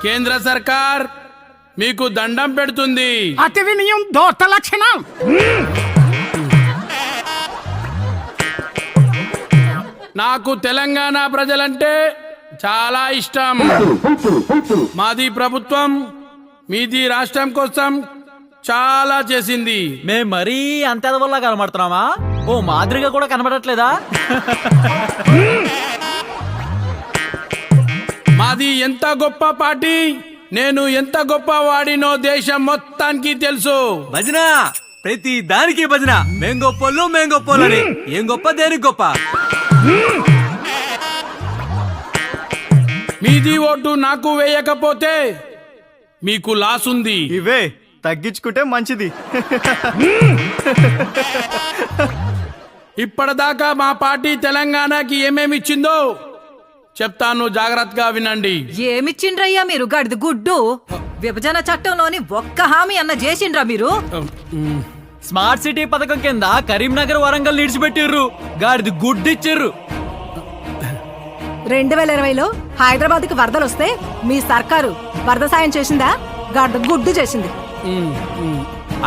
కేంద్ర సర్కార్ మీకు దండం పెడుతుంది. అతి వినయం దోత లక్షణం. నాకు తెలంగాణ ప్రజలంటే చాలా ఇష్టం. మాది ప్రభుత్వం మీది రాష్ట్రం కోసం చాలా చేసింది. మేము మరీ అంత ఎదవల్లా కనబడుతున్నామా? ఓ మాదిరిగా కూడా కనబడట్లేదా? మాది ఎంత గొప్ప పార్టీ, నేను ఎంత గొప్ప వాడినో దేశం మొత్తానికి తెలుసు. భజన, ప్రతి దానికి భజన. మేం గొప్పోళ్ళు, మేం గొప్పోళ్ళు అని. ఏం గొప్ప, దేనికి గొప్ప? మీది ఓటు నాకు వేయకపోతే మీకు లాస్ ఉంది. ఇవే తగ్గించుకుంటే మంచిది. ఇప్పటిదాకా మా పార్టీ తెలంగాణకి ఏమేమి ఇచ్చిందో చెప్తాను, జాగ్రత్తగా వినండి. ఏమిచ్చిండ్రయ్యా మీరు గడిది గుడ్డు? విభజన చట్టంలోని ఒక్క హామీ అన్న చేసిండ్రా మీరు? స్మార్ట్ సిటీ పథకం కింద కరీంనగర్ వరంగల్ నిడిచిపెట్టిర్రు, గాడిది గుడ్డిచ్చిర్రు. 2020లో హైదరాబాద్ కి వరదలు వస్తే మీ సర్కారు వరద సాయం చేసిందా? గడిది గుడ్డు చేసింది.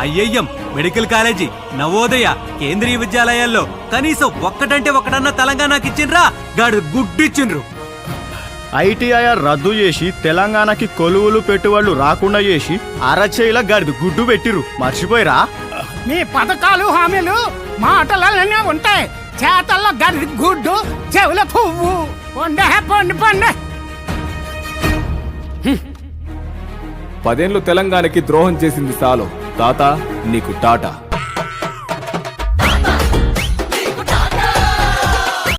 ఐఐఎం, మెడికల్ కాలేజీ, నవోదయ, కేంద్రీయ విద్యాలయాల్లో కనీసం ఒక్కటంటే ఒకటన్నా తెలంగాణకి ఇచ్చిండ్రా? గాడు గుడ్డిచ్చిండ్రు. ఐటీఐఆర్ రద్దు చేసి తెలంగాణకి కొలువులు పెట్టుబడులు రాకుండా చేసి అరచేయిల గడిది గుడ్డు పెట్టిరు. మర్చిపోయిరా? మీ పథకాలు హామీలు మాటలనే ఉంటాయి, చేతల్లో గడి గుడ్డు, చెవుల పువ్వు. పొండి 10 ఏళ్ళు తెలంగాణకి ద్రోహం చేసింది చాలు తాత, నీకు టాటా.